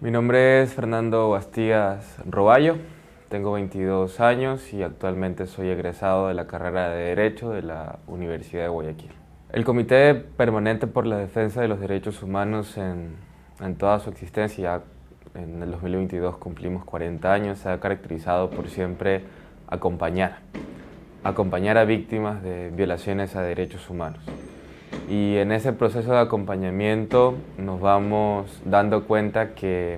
Mi nombre es Fernando Bastías Roballo, tengo 22 años y actualmente soy egresado de la carrera de Derecho de la Universidad de Guayaquil. El Comité Permanente por la Defensa de los Derechos Humanos en toda su existencia, ya en el 2022 cumplimos 40 años, se ha caracterizado por siempre acompañar a víctimas de violaciones a derechos humanos. Y en ese proceso de acompañamiento nos vamos dando cuenta que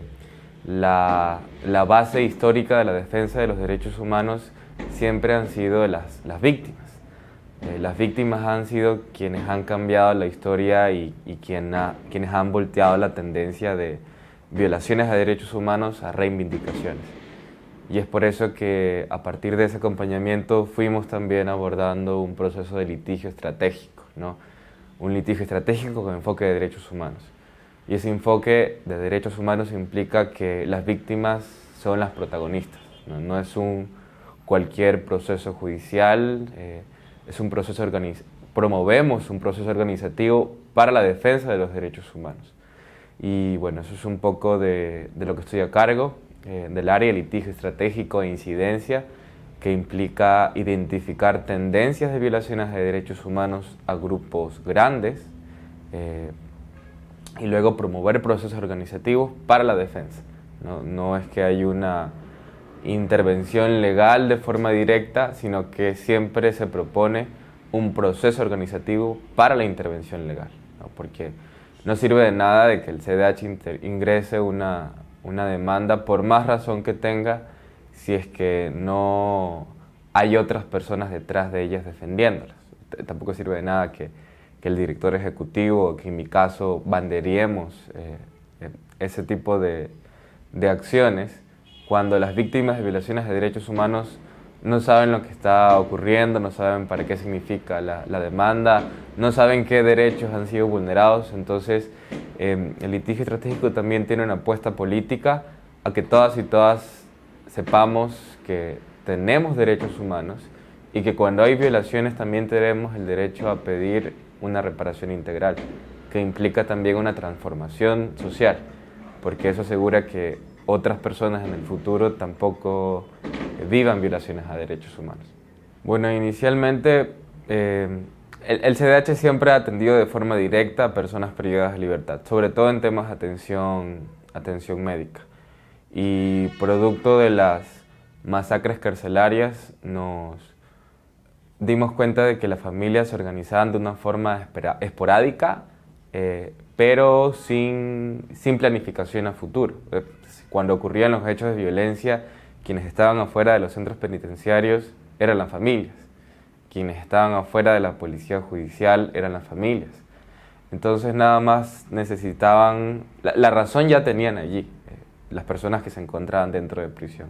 la base histórica de la defensa de los derechos humanos siempre han sido las víctimas. Las víctimas han sido quienes han cambiado la historia y quienes han volteado la tendencia de violaciones a derechos humanos a reivindicaciones. Y es por eso que a partir de ese acompañamiento fuimos también abordando un proceso de litigio estratégico, ¿no? Un litigio estratégico con enfoque de derechos humanos. Y ese enfoque de derechos humanos implica que las víctimas son las protagonistas, ¿no? No es cualquier proceso judicial, es un proceso promovemos un proceso organizativo para la defensa de los derechos humanos. Y bueno, eso es un poco de lo que estoy a cargo, del área de litigio estratégico e incidencia, que implica identificar tendencias de violaciones de derechos humanos a grupos grandes y luego promover procesos organizativos para la defensa. No es que hay una intervención legal de forma directa, sino que siempre se propone un proceso organizativo para la intervención legal, ¿no? Porque no sirve de nada de que el CDH ingrese una demanda por más razón que tenga si es que no hay otras personas detrás de ellas defendiéndolas. Tampoco sirve de nada que el director ejecutivo, que en mi caso banderiemos ese tipo de acciones, cuando las víctimas de violaciones de derechos humanos no saben lo que está ocurriendo, no saben para qué significa la demanda, no saben qué derechos han sido vulnerados. Entonces, el litigio estratégico también tiene una apuesta política a que todas y todas sepamos que tenemos derechos humanos y que cuando hay violaciones también tenemos el derecho a pedir una reparación integral, que implica también una transformación social, porque eso asegura que otras personas en el futuro tampoco vivan violaciones a derechos humanos. Bueno, inicialmente el CDH siempre ha atendido de forma directa a personas privadas de libertad, sobre todo en temas de atención médica. Y producto de las masacres carcelarias nos dimos cuenta de que las familias se organizaban de una forma esporádica, pero sin planificación a futuro. Cuando ocurrían los hechos de violencia, quienes estaban afuera de los centros penitenciarios eran las familias. Quienes estaban afuera de la policía judicial eran las familias. Entonces nada más necesitaban, la razón ya tenían allí, las personas que se encontraban dentro de prisión.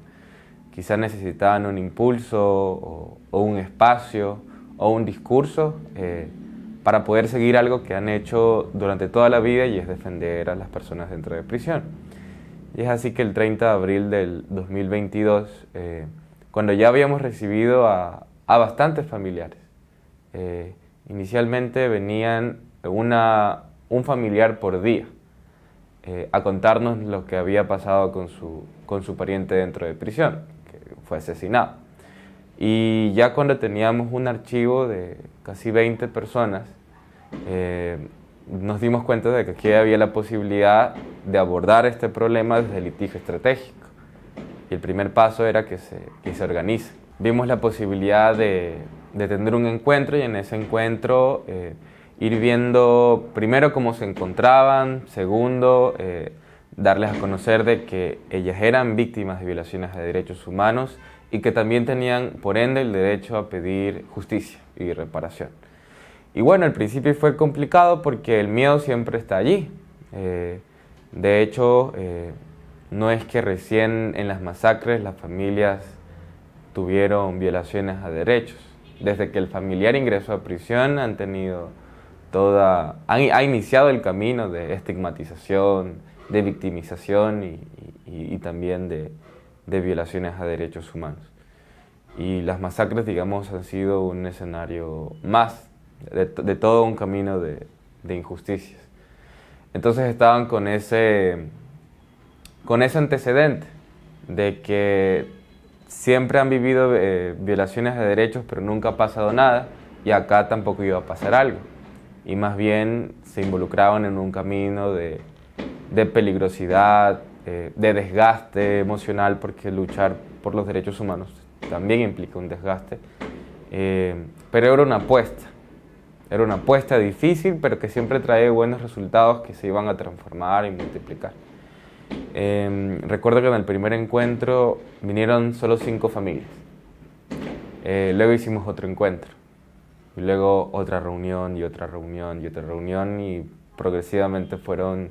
Quizás necesitaban un impulso o un espacio o un discurso para poder seguir algo que han hecho durante toda la vida, y es defender a las personas dentro de prisión. Y es así que el 30 de abril del 2022, cuando ya habíamos recibido a bastantes familiares, inicialmente venían un familiar por día a contarnos lo que había pasado con su pariente dentro de prisión, que fue asesinado. Y ya cuando teníamos un archivo de casi 20 personas, nos dimos cuenta de que aquí había la posibilidad de abordar este problema desde el litigio estratégico. Y el primer paso era que se organice. Vimos la posibilidad de tener un encuentro, y en ese encuentro ir viendo primero cómo se encontraban, segundo, darles a conocer de que ellas eran víctimas de violaciones de derechos humanos y que también tenían, por ende, el derecho a pedir justicia y reparación. Y bueno, al principio fue complicado porque el miedo siempre está allí. De hecho, no es que recién en las masacres las familias tuvieron violaciones a derechos. Desde que el familiar ingresó a prisión ha iniciado el camino de estigmatización, de victimización y también de violaciones a derechos humanos. Y las masacres, digamos, han sido un escenario más de todo un camino de injusticias. Entonces estaban con ese con ese antecedente de que siempre han vivido violaciones de derechos, pero nunca ha pasado nada, y acá tampoco iba a pasar algo. Y más bien se involucraban en un camino de peligrosidad, de desgaste emocional, porque luchar por los derechos humanos también implica un desgaste. Pero era una apuesta difícil, pero que siempre trae buenos resultados que se iban a transformar y multiplicar. Recuerdo que en el primer encuentro vinieron solo 5 familias. Luego hicimos otro encuentro, y luego otra reunión y otra reunión y otra reunión, y progresivamente fueron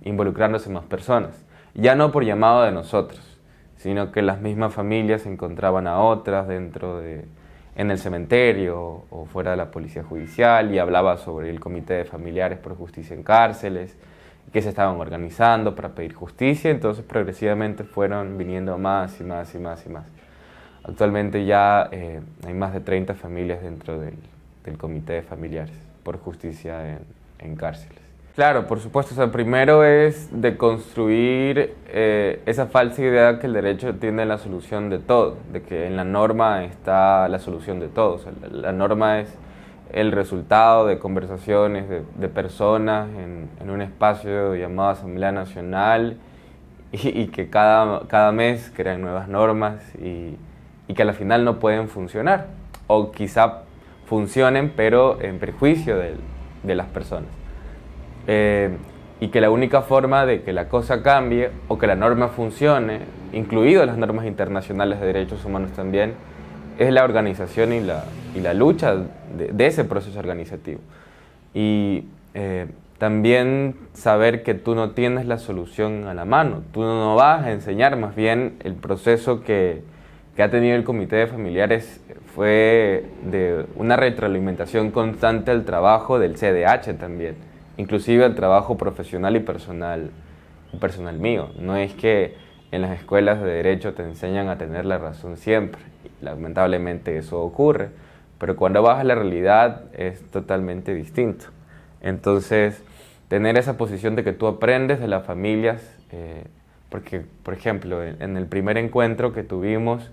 involucrándose más personas. Ya no por llamado de nosotros, sino que las mismas familias encontraban a otras en el cementerio o fuera de la policía judicial, y hablaba sobre el Comité de Familiares por Justicia en Cárceles, que se estaban organizando para pedir justicia. Entonces progresivamente fueron viniendo más y más y más y más. Actualmente ya hay más de 30 familias dentro del Comité de Familiares por Justicia en Cárceles. Claro, por supuesto, o sea, primero es de construir esa falsa idea que el derecho tiene la solución de todo, de que en la norma está la solución de todo. O sea, la norma es el resultado de conversaciones de personas en un espacio llamado Asamblea Nacional, y que cada mes crean nuevas normas y que al final no pueden funcionar, o quizá funcionen pero en perjuicio de las personas. Y que la única forma de que la cosa cambie o que la norma funcione, incluidas las normas internacionales de derechos humanos también, es la organización y la lucha de ese proceso organizativo. Y también saber que tú no tienes la solución a la mano, tú no vas a enseñar, más bien el proceso que ha tenido el Comité de Familiares fue de una retroalimentación constante al trabajo del CDH también, inclusive al trabajo profesional y personal mío. No es que en las escuelas de derecho te enseñan a tener la razón siempre. Lamentablemente eso ocurre, pero cuando vas a la realidad es totalmente distinto. Entonces, tener esa posición de que tú aprendes de las familias, porque, por ejemplo, en el primer encuentro que tuvimos,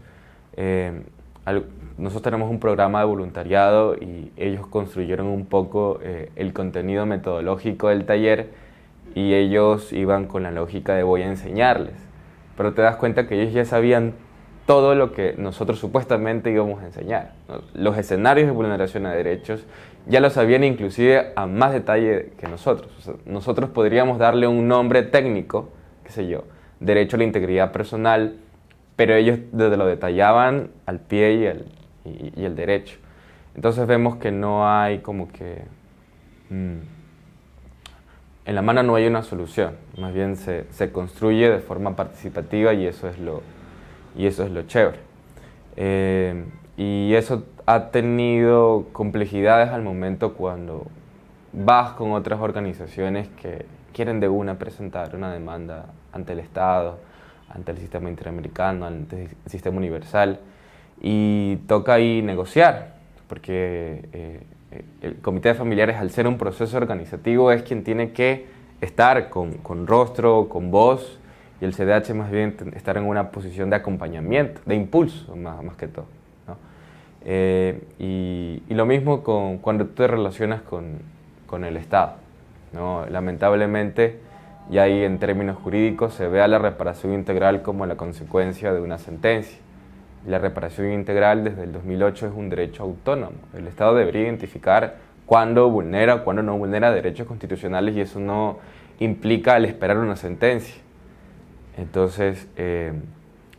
nosotros tenemos un programa de voluntariado y ellos construyeron un poco el contenido metodológico del taller, y ellos iban con la lógica de voy a enseñarles, pero te das cuenta que ellos ya sabían todo lo que nosotros supuestamente íbamos a enseñar, ¿no? Los escenarios de vulneración de derechos ya lo sabían, inclusive a más detalle que nosotros. O sea, nosotros podríamos darle un nombre técnico, qué sé yo, derecho a la integridad personal, pero ellos desde lo detallaban al pie y el derecho. Entonces vemos que no hay como que... en la mano no hay una solución, más bien se construye de forma participativa, y eso es lo chévere. Y eso ha tenido complejidades al momento cuando vas con otras organizaciones que quieren de una presentar una demanda ante el Estado, ante el sistema interamericano, ante el sistema universal, y toca ahí negociar, porque el Comité de Familiares, al ser un proceso organizativo, es quien tiene que estar con rostro, con voz, y el CDH más bien estar en una posición de acompañamiento, de impulso más que todo, ¿no? Y lo mismo cuando tú te relacionas con el Estado, ¿no? Lamentablemente, y ahí en términos jurídicos se ve a la reparación integral como la consecuencia de una sentencia. La reparación integral desde el 2008 es un derecho autónomo. El Estado debería identificar cuándo vulnera o cuándo no vulnera derechos constitucionales, y eso no implica el esperar una sentencia. Entonces,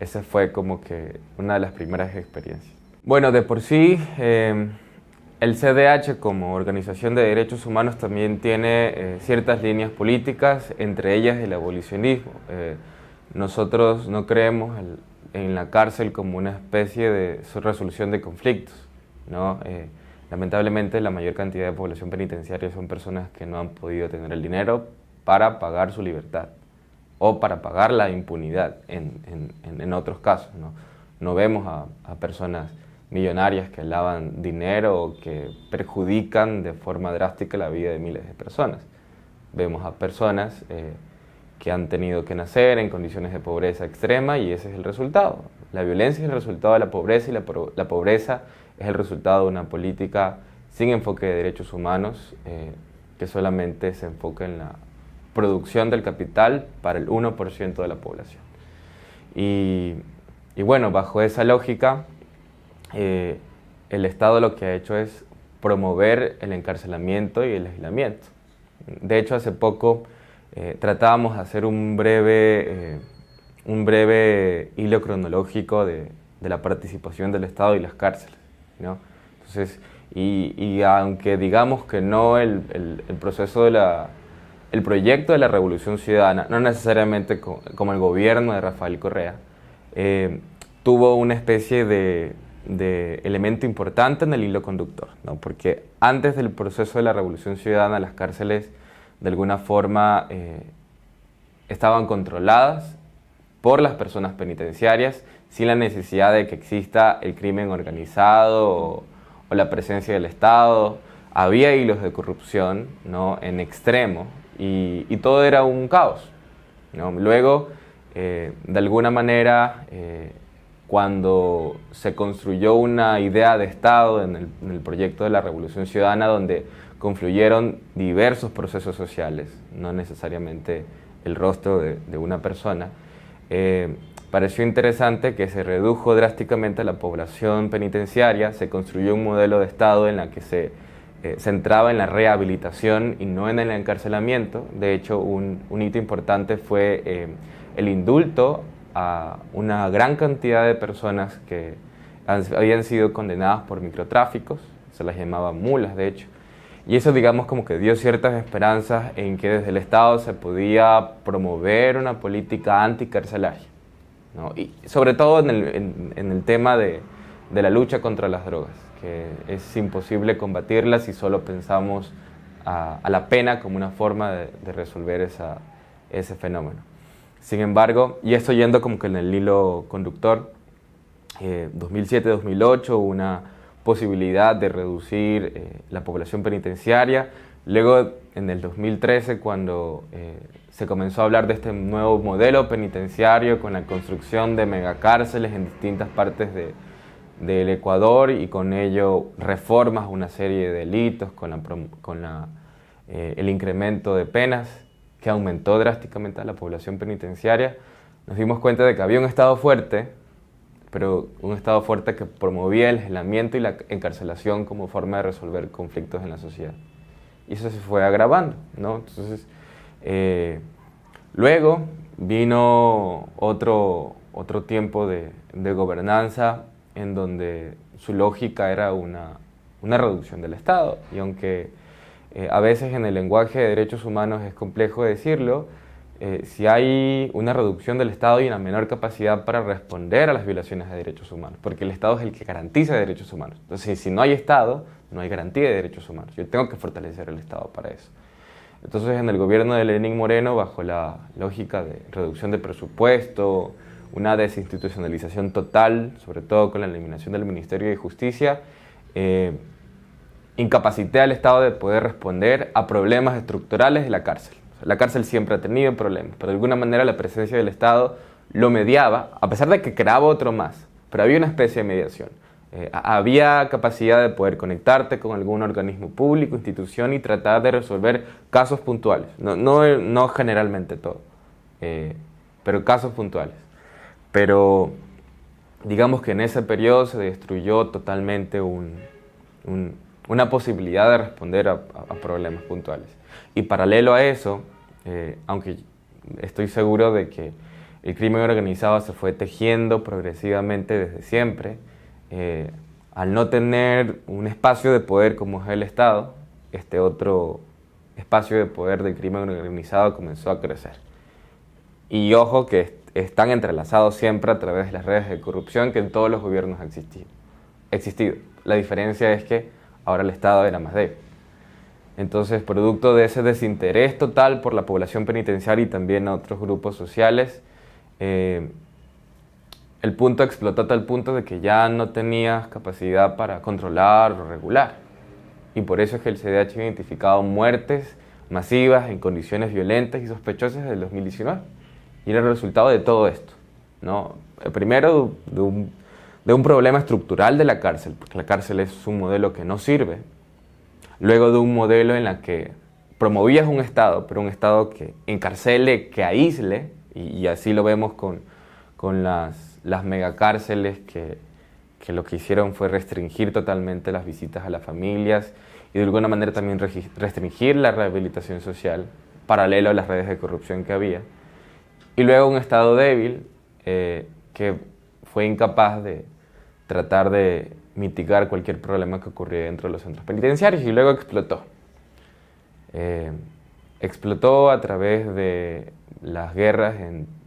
esa fue como que una de las primeras experiencias. Bueno, de por sí, el CDH como organización de derechos humanos también tiene ciertas líneas políticas, entre ellas el abolicionismo. Nosotros no creemos en la cárcel como una especie de resolución de conflictos, ¿no? Lamentablemente la mayor cantidad de población penitenciaria son personas que no han podido tener el dinero para pagar su libertad o para pagar la impunidad en otros casos, ¿no? No vemos a personas millonarias que lavan dinero o que perjudican de forma drástica la vida de miles de personas. Vemos a personas que han tenido que nacer en condiciones de pobreza extrema, y ese es el resultado. La violencia es el resultado de la pobreza, y la pobreza es el resultado de una política sin enfoque de derechos humanos, que solamente se enfoca en la producción del capital para el 1% de la población. Y bueno, bajo esa lógica, el Estado lo que ha hecho es promover el encarcelamiento y el aislamiento. De hecho, hace poco tratábamos de hacer un breve hilo cronológico de la participación del Estado y las cárceles, ¿no? Entonces, y aunque digamos que no el proceso el proyecto de la Revolución Ciudadana, no necesariamente como el gobierno de Rafael Correa, tuvo una especie de elemento importante en el hilo conductor, ¿no? Porque antes del proceso de la Revolución Ciudadana, las cárceles de alguna forma estaban controladas por las personas penitenciarias, sin la necesidad de que exista el crimen organizado o la presencia del Estado. Había hilos de corrupción, ¿no?, en extremo, y todo era un caos, ¿no? Luego, de alguna manera, cuando se construyó una idea de Estado en el proyecto de la Revolución Ciudadana, donde confluyeron diversos procesos sociales, no necesariamente el rostro de una persona, pareció interesante que se redujo drásticamente la población penitenciaria, se construyó un modelo de Estado en la que se centraba en la rehabilitación y no en el encarcelamiento. De hecho, un hito importante fue el indulto a una gran cantidad de personas que habían sido condenadas por microtráficos, se las llamaba mulas de hecho, y eso digamos como que dio ciertas esperanzas en que desde el Estado se podía promover una política anticarcelaria, ¿no? Y sobre todo en el tema de la lucha contra las drogas, que es imposible combatirlas si solo pensamos a la pena como una forma de resolver ese fenómeno. Sin embargo, y esto yendo como que en el hilo conductor, 2007-2008 hubo una posibilidad de reducir la población penitenciaria. Luego, en el 2013, cuando se comenzó a hablar de este nuevo modelo penitenciario con la construcción de megacárceles en distintas partes del Ecuador y con ello reformas a una serie de delitos con el incremento de penas que aumentó drásticamente a la población penitenciaria, nos dimos cuenta de que había un Estado fuerte, pero un Estado fuerte que promovía el aislamiento y la encarcelación como forma de resolver conflictos en la sociedad. Y eso se fue agravando, ¿no? Entonces, luego vino otro tiempo de gobernanza en donde su lógica era una reducción del Estado. Y aunque a veces en el lenguaje de derechos humanos es complejo decirlo, si hay una reducción del Estado y una menor capacidad para responder a las violaciones de derechos humanos, porque el Estado es el que garantiza derechos humanos. Entonces, si no hay Estado, no hay garantía de derechos humanos. Yo tengo que fortalecer el Estado para eso. Entonces, en el gobierno de Lenín Moreno, bajo la lógica de reducción de presupuesto, una desinstitucionalización total, sobre todo con la eliminación del Ministerio de Justicia, incapacité al Estado de poder responder a problemas estructurales de la cárcel. La cárcel siempre ha tenido problemas, pero de alguna manera la presencia del Estado lo mediaba, a pesar de que creaba otro más, pero había una especie de mediación. Había capacidad de poder conectarte con algún organismo público, institución y tratar de resolver casos puntuales, no generalmente todo, pero casos puntuales. Pero digamos que en ese periodo se destruyó totalmente una posibilidad de responder a problemas puntuales. Y paralelo a eso, aunque estoy seguro de que el crimen organizado se fue tejiendo progresivamente desde siempre, al no tener un espacio de poder como es el Estado, este otro espacio de poder del crimen organizado comenzó a crecer. Y ojo que están entrelazados siempre a través de las redes de corrupción que en todos los gobiernos ha existido. La diferencia es que ahora el Estado era más débil. Entonces, producto de ese desinterés total por la población penitenciaria y también a otros grupos sociales, el punto explotó a tal punto de que ya no tenías capacidad para controlar o regular. Y por eso es que el CIDH ha identificado muertes masivas en condiciones violentas y sospechosas del 2019. Y era el resultado de todo esto, ¿no? Primero, de un problema estructural de la cárcel, porque la cárcel es un modelo que no sirve. Luego de un modelo en la que promovías un Estado, pero un Estado que encarcele, que aísle, y así lo vemos con las megacárceles que lo que hicieron fue restringir totalmente las visitas a las familias y de alguna manera también restringir la rehabilitación social, paralelo a las redes de corrupción que había. Y luego un Estado débil que fue incapaz de tratar de mitigar cualquier problema que ocurría dentro de los centros penitenciarios y luego explotó. Explotó a través de las guerras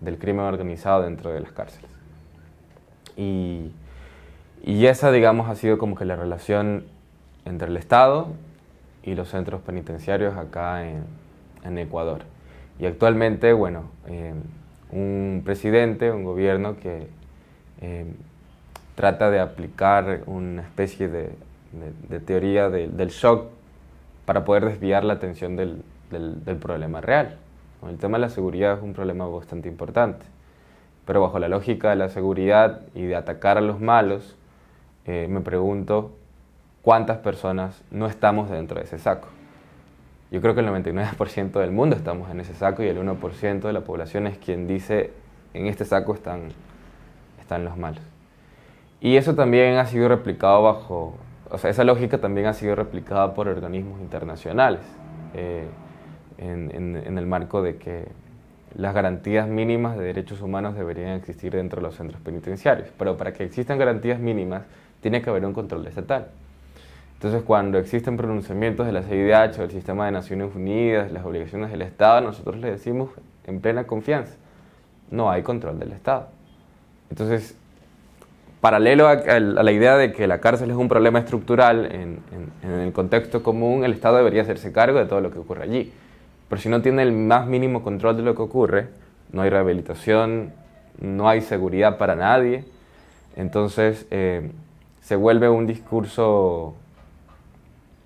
del crimen organizado dentro de las cárceles. Y esa, digamos, ha sido como que la relación entre el Estado y los centros penitenciarios acá en Ecuador. Y actualmente, bueno, un presidente, un gobierno que trata de aplicar una especie de teoría del shock para poder desviar la atención del problema real. El tema de la seguridad es un problema bastante importante, pero bajo la lógica de la seguridad y de atacar a los malos, me pregunto cuántas personas no estamos dentro de ese saco. Yo creo que el 99% del mundo estamos en ese saco y el 1% de la población es quien dice en este saco están los malos. Y eso también ha sido replicado esa lógica también ha sido replicada por organismos internacionales en el marco de que las garantías mínimas de derechos humanos deberían existir dentro de los centros penitenciarios. Pero para que existan garantías mínimas tiene que haber un control estatal. Entonces, cuando existen pronunciamientos de la CIDH o del Sistema de Naciones Unidas, las obligaciones del Estado, nosotros le decimos en plena confianza, no hay control del Estado. Entonces, paralelo a la idea de que la cárcel es un problema estructural en el contexto común, el Estado debería hacerse cargo de todo lo que ocurre allí. Pero si no tiene el más mínimo control de lo que ocurre, no hay rehabilitación, no hay seguridad para nadie, entonces se vuelve un discurso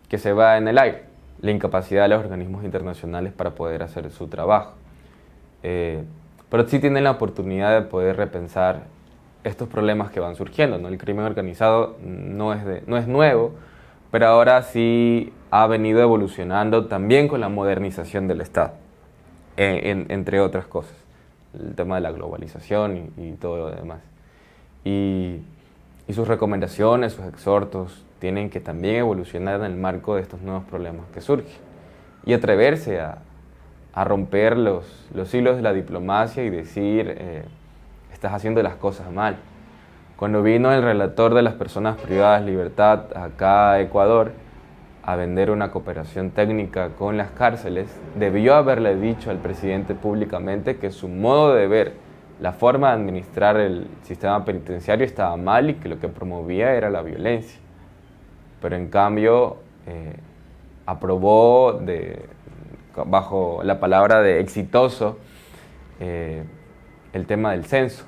que se va en el aire, la incapacidad de los organismos internacionales para poder hacer su trabajo. Pero sí tienen la oportunidad de poder repensar estos problemas que van surgiendo, ¿no? El crimen organizado no es nuevo, pero ahora sí ha venido evolucionando también con la modernización del Estado, entre otras cosas. El tema de la globalización y todo lo demás. Y sus recomendaciones, sus exhortos, tienen que también evolucionar en el marco de estos nuevos problemas que surgen. Y atreverse a romper los hilos de la diplomacia y decir, estás haciendo las cosas mal. Cuando vino el relator de las personas privadas de libertad acá a Ecuador a vender una cooperación técnica con las cárceles, debió haberle dicho al presidente públicamente que su modo de ver, la forma de administrar el sistema penitenciario estaba mal y que lo que promovía era la violencia. Pero en cambio aprobó bajo la palabra de exitoso el tema del censo.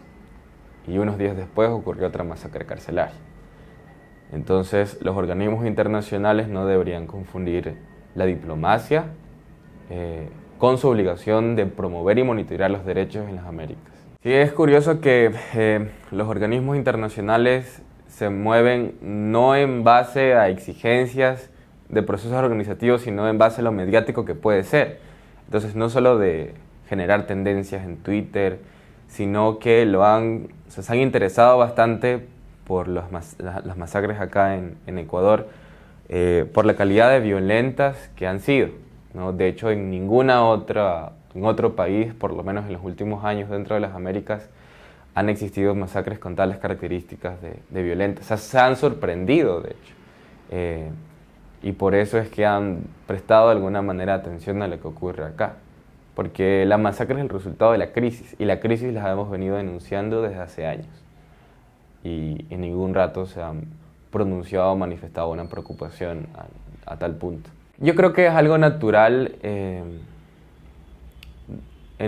Y unos días después ocurrió otra masacre carcelaria. Entonces, los organismos internacionales no deberían confundir la diplomacia con su obligación de promover y monitorear los derechos en las Américas. Sí, es curioso que los organismos internacionales se mueven no en base a exigencias de procesos organizativos, sino en base a lo mediático que puede ser. Entonces, no solo de generar tendencias en Twitter, sino que se han interesado bastante por las masacres acá en Ecuador, por la calidad de violentas que han sido, ¿no? De hecho, en otro país, por lo menos en los últimos años dentro de las Américas, han existido masacres con tales características de violentas. O sea, se han sorprendido, de hecho. Y por eso es que han prestado de alguna manera atención a lo que ocurre acá. Porque la masacre es el resultado de la crisis, y la crisis la hemos venido denunciando desde hace años. Y en ningún rato se han pronunciado o manifestado una preocupación a tal punto. Yo creo que es algo natural en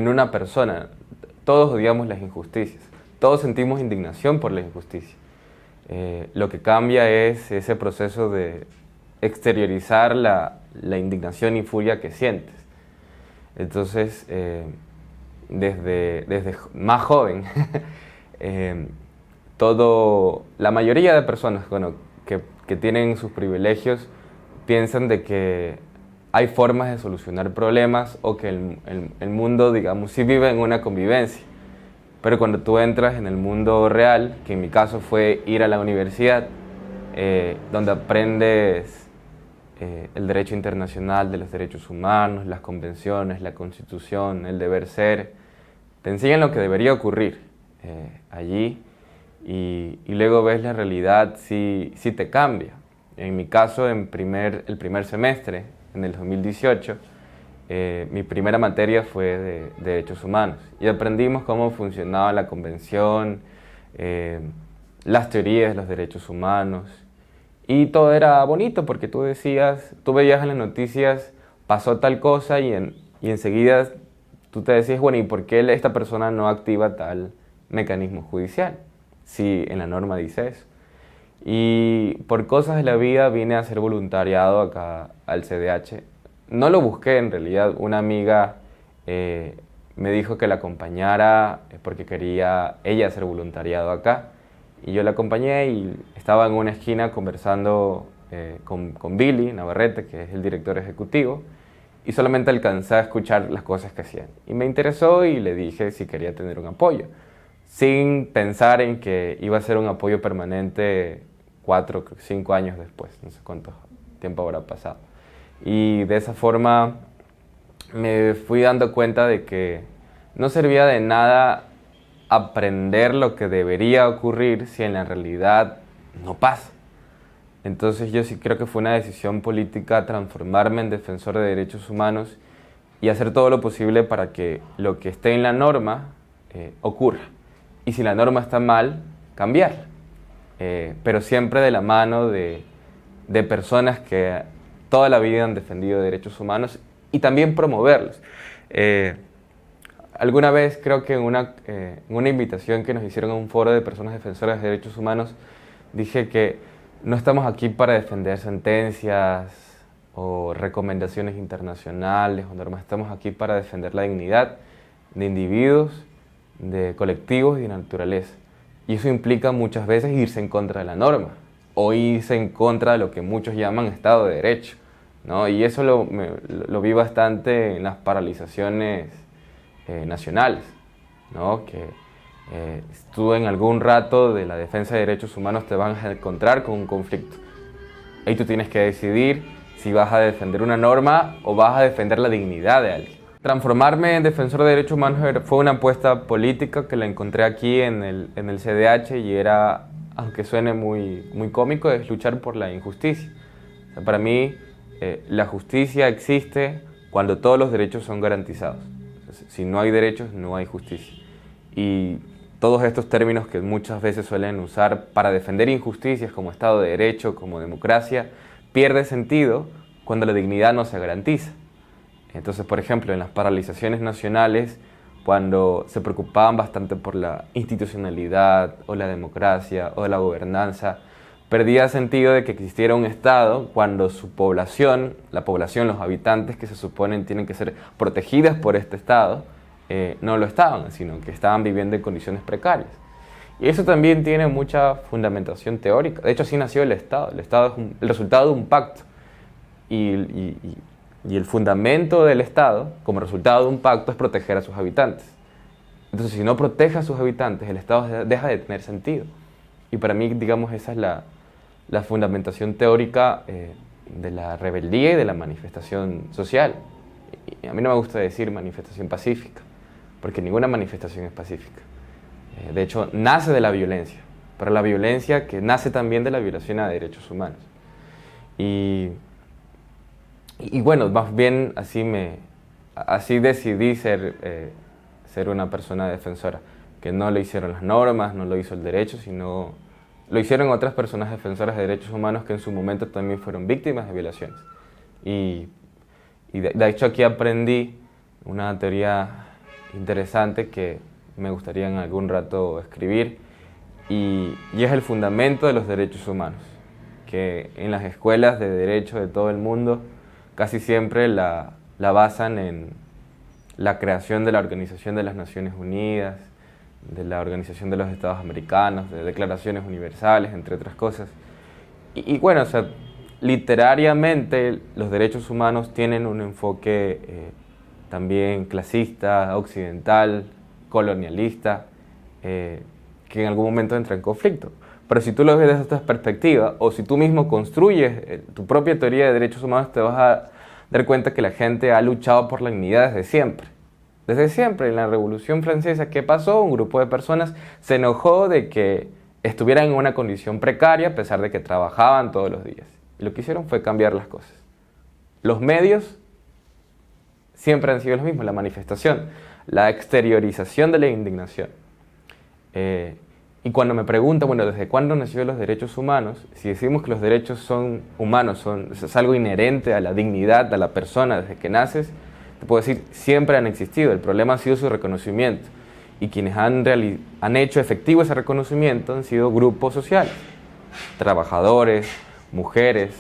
una persona. Todos odiamos las injusticias, todos sentimos indignación por la injusticia. Lo que cambia es ese proceso de exteriorizar la indignación y furia que sientes. Entonces, desde más joven, la mayoría de personas, bueno, que tienen sus privilegios piensan de que hay formas de solucionar problemas o que el mundo, digamos, sí vive en una convivencia. Pero cuando tú entras en el mundo real, que en mi caso fue ir a la universidad, donde aprendes el derecho internacional de los derechos humanos, las convenciones, la constitución, el deber ser, te enseñan lo que debería ocurrir allí y luego ves la realidad si te cambia. En mi caso, el primer semestre, en el 2018, mi primera materia fue de Derechos Humanos y aprendimos cómo funcionaba la convención, las teorías de los derechos humanos y todo era bonito porque tú veías en las noticias, pasó tal cosa y enseguida tú te decías, bueno, ¿y por qué esta persona no activa tal mecanismo judicial? Si en la norma dice eso. Y por cosas de la vida vine a hacer voluntariado acá al CDH. No lo busqué en realidad, una amiga me dijo que la acompañara porque quería ella hacer voluntariado acá. Y yo la acompañé y estaba en una esquina conversando con Billy Navarrete, que es el director ejecutivo, y solamente alcancé a escuchar las cosas que hacían. Y me interesó y le dije si quería tener un apoyo, sin pensar en que iba a ser un apoyo permanente 4 o 5 años después, no sé cuánto tiempo habrá pasado. Y de esa forma me fui dando cuenta de que no servía de nada aprender lo que debería ocurrir si en la realidad no pasa. Entonces yo sí creo que fue una decisión política transformarme en defensor de derechos humanos y hacer todo lo posible para que lo que esté en la norma ocurra. Y si la norma está mal, cambiarla. Pero siempre de la mano de personas que toda la vida han defendido derechos humanos y también promoverlos. Alguna vez creo que en una invitación que nos hicieron a un foro de personas defensoras de derechos humanos, dije que no estamos aquí para defender sentencias o recomendaciones internacionales o normas, estamos aquí para defender la dignidad de individuos, de colectivos y de naturaleza. Y eso implica muchas veces irse en contra de la norma o irse en contra de lo que muchos llaman Estado de Derecho, ¿no? Y eso lo vi bastante en las paralizaciones nacionales, ¿no? Que tú en algún rato de la defensa de derechos humanos te vas a encontrar con un conflicto. Ahí tú tienes que decidir si vas a defender una norma o vas a defender la dignidad de alguien. Transformarme en defensor de derechos humanos fue una apuesta política que la encontré aquí en el CDH y era, aunque suene muy cómico, es luchar por la injusticia. O sea, para mí, la justicia existe cuando todos los derechos son garantizados. Si no hay derechos, no hay justicia. Y todos estos términos que muchas veces suelen usar para defender injusticias como Estado de Derecho, como democracia, pierde sentido cuando la dignidad no se garantiza. Entonces, por ejemplo, en las paralizaciones nacionales, cuando se preocupaban bastante por la institucionalidad o la democracia o la gobernanza, perdía sentido de que existiera un Estado cuando su población, la población, los habitantes que se suponen tienen que ser protegidas por este Estado, no lo estaban, sino que estaban viviendo en condiciones precarias. Y eso también tiene mucha fundamentación teórica. De hecho, así nació el Estado. El Estado es el resultado de un pacto. Y el fundamento del Estado, como resultado de un pacto, es proteger a sus habitantes. Entonces, si no protege a sus habitantes, el Estado deja de tener sentido. Y para mí, digamos, esa es la fundamentación teórica de la rebeldía y de la manifestación social. Y a mí no me gusta decir manifestación pacífica, porque ninguna manifestación es pacífica. De hecho, nace de la violencia, pero la violencia que nace también de la violación a derechos humanos. Y bueno, más bien así decidí ser una persona defensora, que no lo hicieron las normas, no lo hizo el derecho, sino lo hicieron otras personas defensoras de derechos humanos que en su momento también fueron víctimas de violaciones. Y de hecho aquí aprendí una teoría interesante que me gustaría en algún rato escribir, y es el fundamento de los derechos humanos, que en las escuelas de derecho de todo el mundo casi siempre la basan en la creación de la Organización de las Naciones Unidas, de la Organización de los Estados Americanos, de declaraciones universales, entre otras cosas. Y bueno, o sea, literariamente los derechos humanos tienen un enfoque también clasista, occidental, colonialista, que en algún momento entra en conflicto. Pero si tú lo ves desde esta perspectiva, o si tú mismo construyes tu propia teoría de derechos humanos, te vas a dar cuenta que la gente ha luchado por la dignidad desde siempre. Desde siempre, en la Revolución Francesa, ¿qué pasó? Un grupo de personas se enojó de que estuvieran en una condición precaria a pesar de que trabajaban todos los días. Y lo que hicieron fue cambiar las cosas. Los medios siempre han sido los mismos, la manifestación, la exteriorización de la indignación. Y cuando me preguntan, bueno, ¿desde cuándo nacieron los derechos humanos? Si decimos que los derechos son humanos, es algo inherente a la dignidad, a la persona desde que naces, te puedo decir, siempre han existido. El problema ha sido su reconocimiento. Y quienes han hecho efectivo ese reconocimiento han sido grupos sociales, trabajadores, mujeres,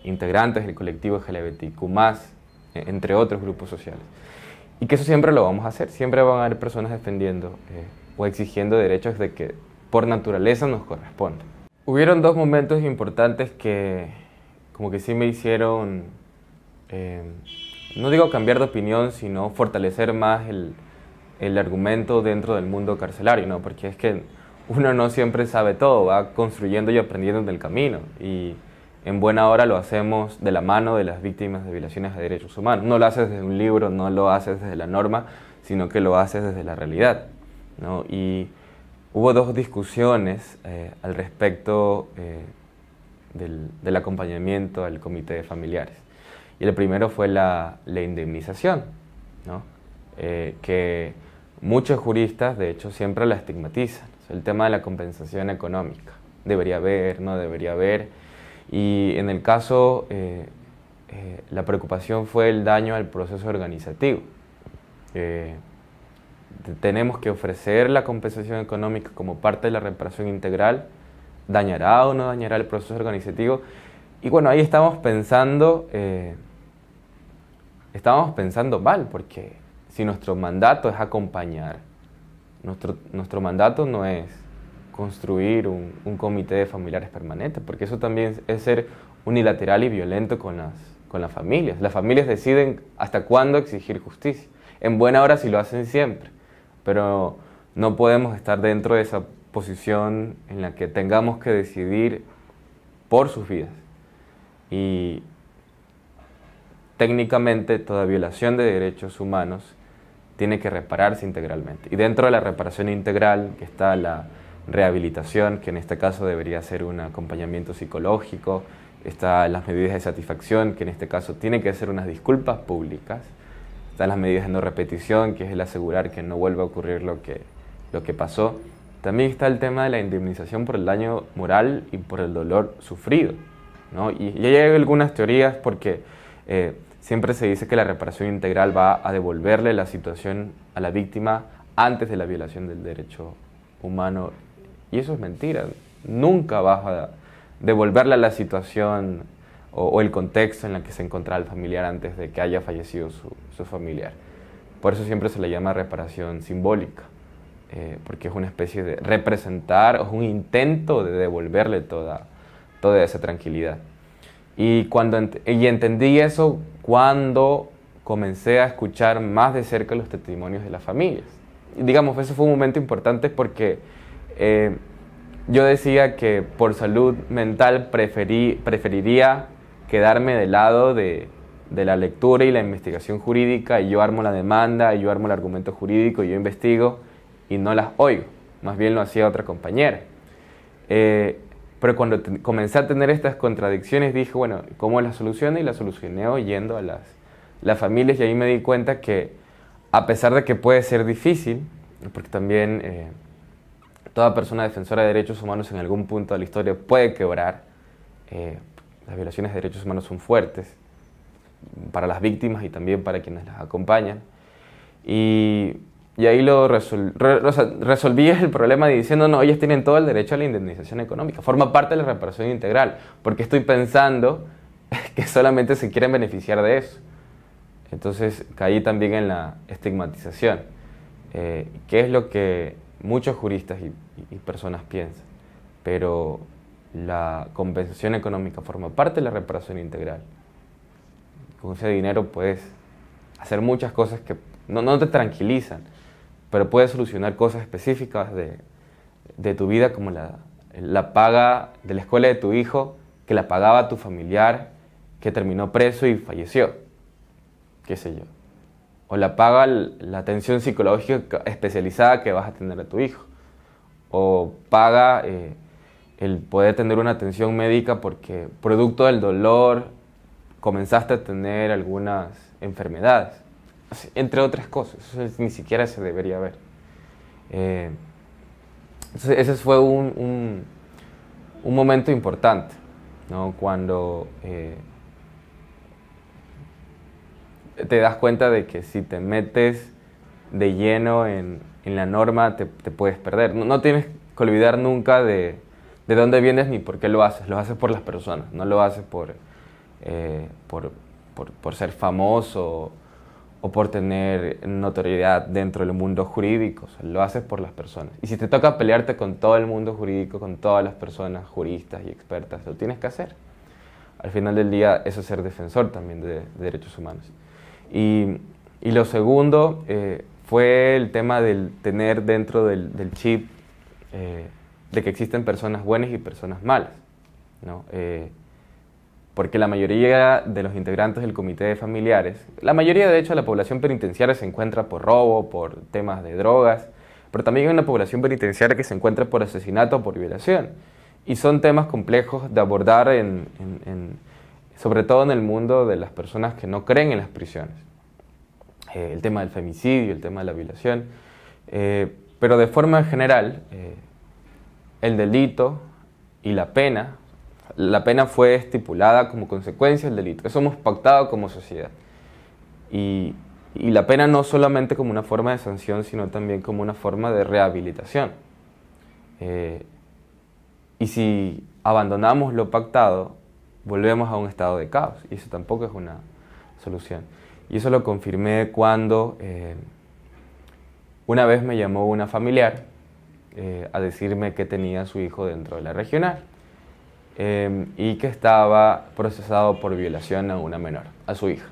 integrantes del colectivo LGBTQ+, entre otros grupos sociales. Y que eso siempre lo vamos a hacer, siempre van a haber personas defendiendo o exigiendo derechos de que por naturaleza nos corresponden. Hubieron dos momentos importantes que como que sí me hicieron, no digo cambiar de opinión, sino fortalecer más el argumento dentro del mundo carcelario, ¿no? Porque es que uno no siempre sabe todo, va construyendo y aprendiendo en el camino. Y en buena hora lo hacemos de la mano de las víctimas de violaciones de derechos humanos. No lo haces desde un libro, no lo haces desde la norma, sino que lo haces desde la realidad, ¿no? Y hubo dos discusiones al respecto del acompañamiento al comité de familiares. Y el primero fue la indemnización, ¿no? Que muchos juristas, de hecho, siempre la estigmatizan. O sea, el tema de la compensación económica. Debería haber, no debería haber. Y en el caso, la preocupación fue el daño al proceso organizativo. Tenemos que ofrecer la compensación económica como parte de la reparación integral. ¿Dañará o no dañará el proceso organizativo? Y bueno, ahí estamos pensando mal, porque si nuestro mandato es acompañar, nuestro mandato no es construir un comité de familiares permanente, porque eso también es ser unilateral y violento con las familias. Las familias deciden hasta cuándo exigir justicia. En buena hora si lo hacen siempre, pero no podemos estar dentro de esa posición en la que tengamos que decidir por sus vidas. Y técnicamente toda violación de derechos humanos tiene que repararse integralmente. Y dentro de la reparación integral que está la rehabilitación, que en este caso debería ser un acompañamiento psicológico, están las medidas de satisfacción, que en este caso tienen que ser unas disculpas públicas, están las medidas de no repetición, que es el asegurar que no vuelva a ocurrir lo que pasó. También está el tema de la indemnización por el daño moral y por el dolor sufrido, ¿no? Y hay algunas teorías porque siempre se dice que la reparación integral va a devolverle la situación a la víctima antes de la violación del derecho humano. Y eso es mentira. Nunca vas a devolverle la situación o el contexto en el que se encontraba el familiar antes de que haya fallecido su familiar. Por eso siempre se le llama reparación simbólica, porque es una especie de representar, o es un intento de devolverle toda esa tranquilidad. Y entendí eso cuando comencé a escuchar más de cerca los testimonios de las familias. Y digamos, eso fue un momento importante porque yo decía que por salud mental preferiría quedarme del lado de la lectura y la investigación jurídica, y yo armo la demanda, y yo armo el argumento jurídico, y yo investigo, y no las oigo. Más bien lo hacía otra compañera. Pero cuando comencé a tener estas contradicciones dije, bueno, ¿cómo la soluciono? Y la solucioné oyendo a las familias, y ahí me di cuenta que a pesar de que puede ser difícil, porque también toda persona defensora de derechos humanos en algún punto de la historia puede quebrar, las violaciones de derechos humanos son fuertes para las víctimas y también para quienes las acompañan. Y ahí resolví el problema diciendo, no, ellas tienen todo el derecho a la indemnización económica, forma parte de la reparación integral, porque estoy pensando que solamente se quieren beneficiar de eso. Entonces caí también en la estigmatización, que es lo que muchos juristas y personas piensan, pero la compensación económica forma parte de la reparación integral. Con ese dinero puedes hacer muchas cosas que no te tranquilizan, pero puedes solucionar cosas específicas de tu vida, como la paga de la escuela de tu hijo, que la pagaba tu familiar que terminó preso y falleció, qué sé yo. O la paga la atención psicológica especializada que vas a tener a tu hijo. O paga el poder tener una atención médica porque producto del dolor comenzaste a tener algunas enfermedades, entre otras cosas. Eso ni siquiera se debería ver. Entonces ese fue un momento importante, ¿no? Cuando te das cuenta de que si te metes de lleno en la norma te puedes perder. No tienes que olvidar nunca de dónde vienes ni por qué lo haces. Lo haces por las personas, no lo haces por ser famoso o por tener notoriedad dentro del mundo jurídico. O sea, lo haces por las personas. Y si te toca pelearte con todo el mundo jurídico, con todas las personas juristas y expertas, lo tienes que hacer. Al final del día, eso es ser defensor también de derechos humanos. Y lo segundo fue el tema del tener dentro del chip de que existen personas buenas y personas malas, ¿no? Porque la mayoría de los integrantes del comité de familiares, la mayoría de hecho de la población penitenciaria se encuentra por robo, por temas de drogas, pero también hay una población penitenciaria que se encuentra por asesinato o por violación. Y son temas complejos de abordar sobre todo en el mundo de las personas que no creen en las prisiones. El tema del femicidio, el tema de la violación, pero de forma general, el delito y la pena fue estipulada como consecuencia del delito. Eso hemos pactado como sociedad. Y la pena no solamente como una forma de sanción, sino también como una forma de rehabilitación. Y si abandonamos lo pactado, volvemos a un estado de caos, y eso tampoco es una solución. Y eso lo confirmé cuando una vez me llamó una familiar a decirme que tenía a su hijo dentro de la regional y que estaba procesado por violación a una menor, a su hija.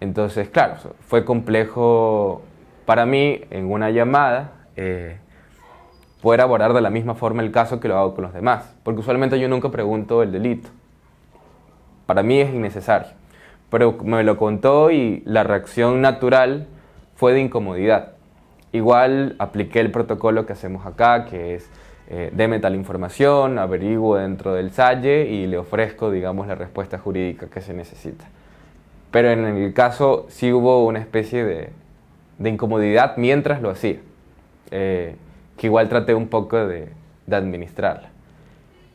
Entonces, claro, fue complejo para mí en una llamada poder abordar de la misma forma el caso que lo hago con los demás, porque usualmente yo nunca pregunto el delito. Para mí es innecesario, pero me lo contó y la reacción natural fue de incomodidad. Igual apliqué el protocolo que hacemos acá, que es deme tal información, averiguo dentro del SAYE y le ofrezco, digamos, la respuesta jurídica que se necesita. Pero en el caso sí hubo una especie de incomodidad mientras lo hacía, que igual traté un poco de administrarla.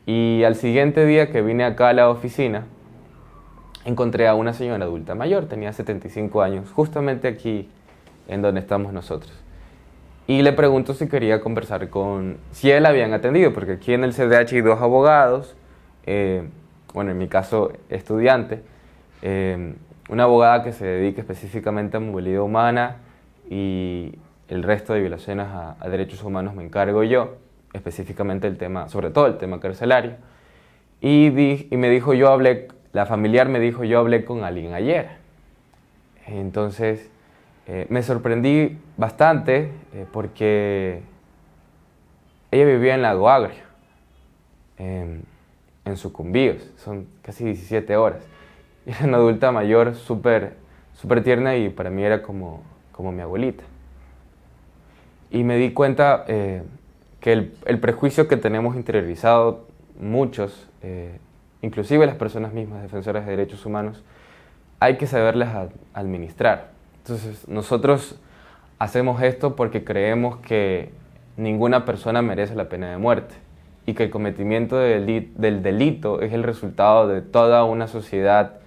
Y al siguiente día que vine acá a la oficina, encontré a una señora adulta mayor, tenía 75 años, justamente aquí en donde estamos nosotros. Y le pregunto si quería conversar si él habían atendido, porque aquí en el CDH hay 2 abogados, bueno, en mi caso estudiante, una abogada que se dedica específicamente a movilidad humana y el resto de violaciones a derechos humanos me encargo yo, específicamente el tema, sobre todo el tema carcelario. Y me dijo, la familiar me dijo, yo hablé con alguien ayer. Entonces me sorprendí bastante porque ella vivía en Lago Agrio, en Sucumbíos, son casi 17 horas. Era una adulta mayor súper tierna y para mí era como mi abuelita. Y me di cuenta que el prejuicio que tenemos interiorizado muchos, inclusive las personas mismas defensoras de derechos humanos, hay que saberles administrar. Entonces nosotros hacemos esto porque creemos que ninguna persona merece la pena de muerte y que el cometimiento del delito es el resultado de toda una sociedad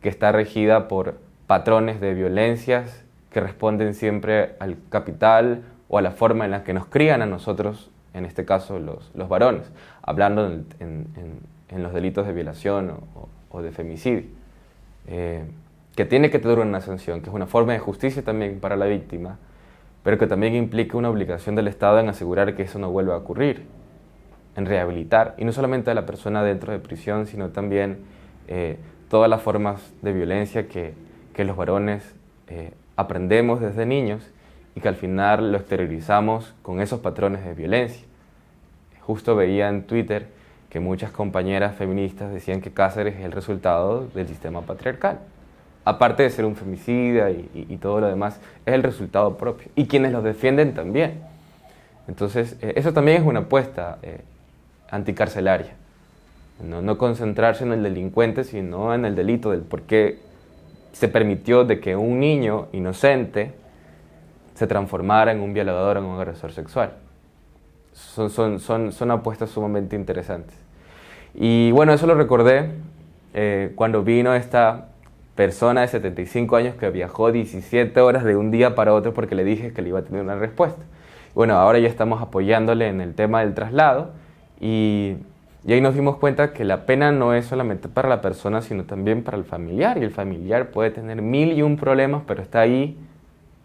que está regida por patrones de violencias que responden siempre al capital o a la forma en la que nos crían a nosotros, en este caso los varones, hablando en los delitos de violación o de femicidio, que tiene que tener una sanción, que es una forma de justicia también para la víctima, pero que también implica una obligación del Estado en asegurar que eso no vuelva a ocurrir, en rehabilitar, y no solamente a la persona dentro de prisión, sino también todas las formas de violencia que los varones aprendemos desde niños y que al final lo exteriorizamos con esos patrones de violencia. Justo veía en Twitter que muchas compañeras feministas decían que Cáceres es el resultado del sistema patriarcal. Aparte de ser un femicida y todo lo demás, es el resultado propio. Y quienes los defienden también. Entonces, eso también es una apuesta anticarcelaria. No concentrarse en el delincuente, sino en el delito, del por qué se permitió de que un niño inocente se transformara en un violador o en un agresor sexual. Son apuestas sumamente interesantes. Y bueno, eso lo recordé cuando vino esta persona de 75 años que viajó 17 horas de un día para otro porque le dije que le iba a tener una respuesta. Bueno, ahora ya estamos apoyándole en el tema del traslado y ahí nos dimos cuenta que la pena no es solamente para la persona, sino también para el familiar. Y el familiar puede tener 1001 problemas, pero está ahí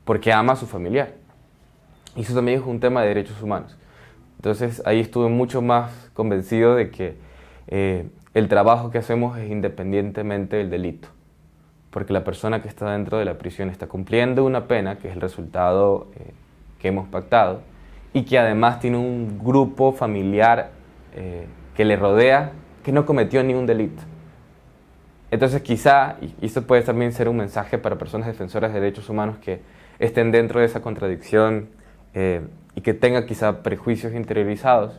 porque ama a su familiar. Y eso también es un tema de derechos humanos. Entonces ahí estuve mucho más convencido de que el trabajo que hacemos es independientemente del delito. Porque la persona que está dentro de la prisión está cumpliendo una pena, que es el resultado que hemos pactado, y que además tiene un grupo familiar que le rodea, que no cometió ningún delito. Entonces quizá, y esto puede también ser un mensaje para personas defensoras de derechos humanos que estén dentro de esa contradicción y que tengan quizá prejuicios interiorizados.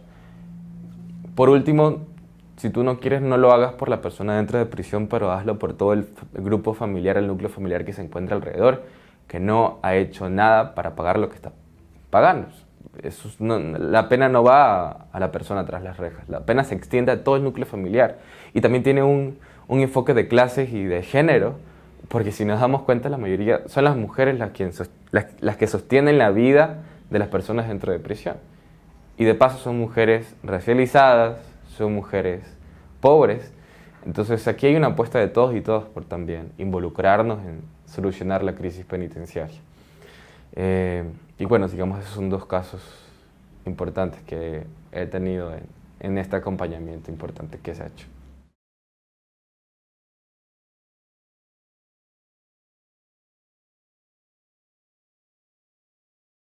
Por último, si tú no quieres, no lo hagas por la persona dentro de prisión, pero hazlo por todo el grupo familiar, el núcleo familiar que se encuentra alrededor, que no ha hecho nada para pagar lo que está pagando. La pena no va a la persona tras las rejas, la pena se extiende a todo el núcleo familiar y también tiene un enfoque de clases y de género, porque si nos damos cuenta la mayoría son las mujeres las que sostienen la vida de las personas dentro de prisión y de paso son mujeres racializadas, son mujeres pobres. Entonces aquí hay una apuesta de todos y todas por también involucrarnos en solucionar la crisis penitenciaria. Y bueno, digamos, esos son dos casos importantes que he tenido en este acompañamiento importante que se ha hecho.